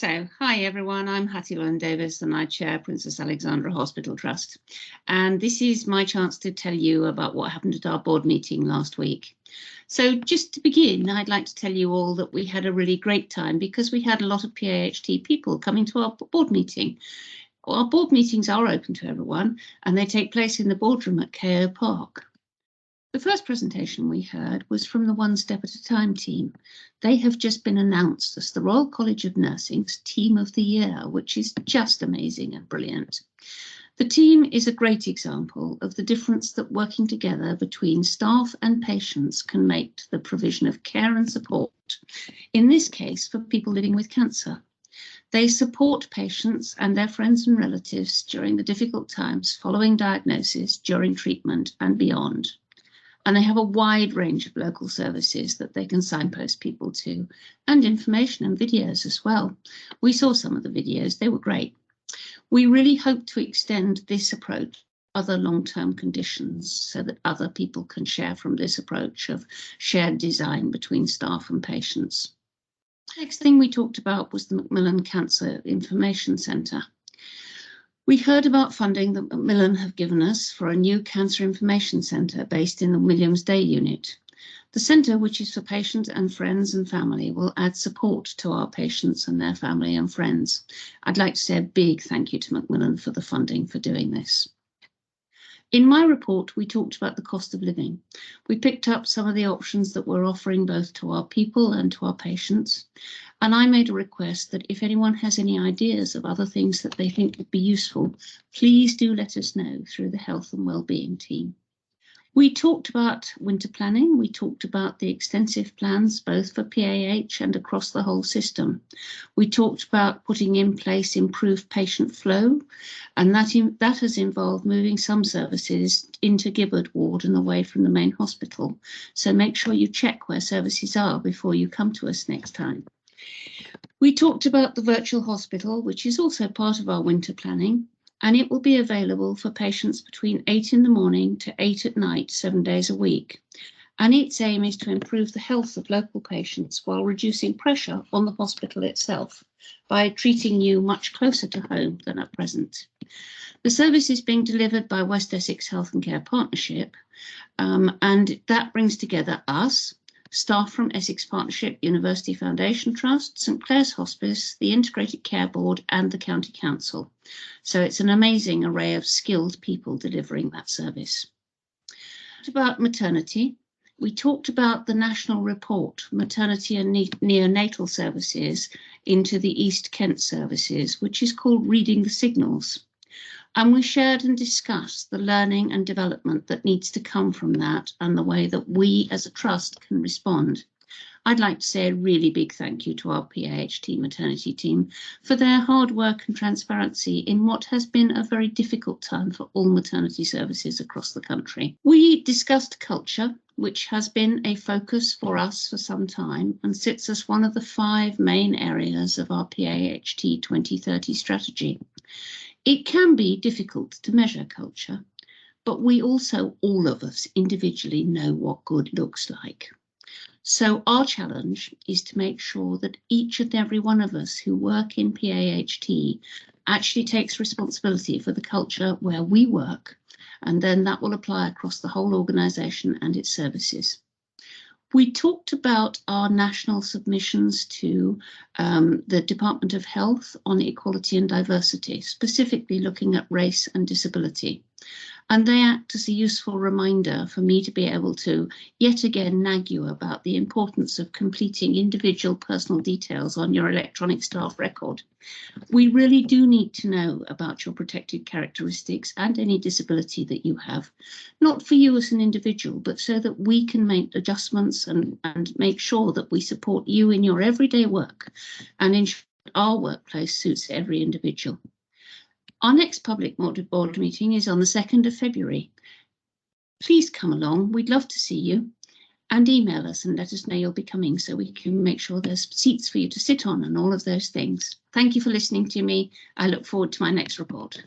Hi everyone, I'm Hattie Llewelyn-Davies and I chair Princess Alexandra Hospital Trust. And this is my chance to tell you about what happened at our board meeting last week. So just to begin, I'd like to tell you all that we had a really great time because we had a lot of PAHT people coming to our board meeting. Our board meetings are open to everyone and they take place in the boardroom at KO Park. The first presentation we heard was from the One Step at a Time team. They have just been announced as the Royal College of Nursing's Team of the Year, which is just amazing and brilliant. The team is a great example of the difference that working together between staff and patients can make to the provision of care and support, in this case for people living with cancer. They support patients and their friends and relatives during the difficult times following diagnosis, during treatment and beyond. And they have a wide range of local services that they can signpost people to, and information and videos as well. We saw some of the videos, they were great. We really hope to extend this approach to other long-term conditions so that other people can share from this approach of shared design between staff and patients. Next thing we talked about was the MacMillan Cancer Information Centre. We heard about funding that MacMillan have given us for a new cancer information centre based in the Williams Day unit. The centre, which is for patients and friends and family, will add support to our patients and their family and friends. I'd like to say a big thank you to MacMillan for the funding for doing this. In my report, we talked about the cost of living. We picked up some of the options that we're offering both to our people and to our patients. And I made a request that if anyone has any ideas of other things that they think would be useful, please do let us know through the Health and Wellbeing team. We talked about winter planning. We talked about the extensive plans, both for PAH and across the whole system. We talked about putting in place improved patient flow, and that has involved moving some services into Gibbard ward and away from the main hospital. So make sure you check where services are before you come to us next time. We talked about the virtual hospital, which is also part of our winter planning, and it will be available for patients between 8 in the morning to 8 at night, 7 days a week. And its aim is to improve the health of local patients while reducing pressure on the hospital itself by treating you much closer to home than at present. The service is being delivered by West Essex Health and Care Partnership, and that brings together us, staff from Essex Partnership, University Foundation Trust, St Clair's Hospice, the Integrated Care Board and the County Council. So it's an amazing array of skilled people delivering that service. About maternity, we talked about the national report, Maternity and Neonatal Services into the East Kent Services, which is called Reading the Signals. And we shared and discussed the learning and development that needs to come from that and the way that we as a trust can respond. I'd like to say a really big thank you to our PAHT maternity team for their hard work and transparency in what has been a very difficult time for all maternity services across the country. We discussed culture, which has been a focus for us for some time and sits as one of the 5 main areas of our PAHT 2030 strategy. It can be difficult to measure culture, but we also, all of us individually, know what good looks like. So our challenge is to make sure that each and every one of us who work in PAHT actually takes responsibility for the culture where we work, and then that will apply across the whole organisation and its services. We talked about our national submissions to the Department of Health on equality and diversity, specifically looking at race and disability. And they act as a useful reminder for me to be able to yet again nag you about the importance of completing individual personal details on your electronic staff record. We really do need to know about your protected characteristics and any disability that you have, not for you as an individual, but so that we can make adjustments and make sure that we support you in your everyday work and ensure that our workplace suits every individual. Our next public board meeting is on the 2nd of February. Please come along, we'd love to see you, and email us and let us know you'll be coming so we can make sure there's seats for you to sit on and all of those things. Thank you for listening to me. I look forward to my next report.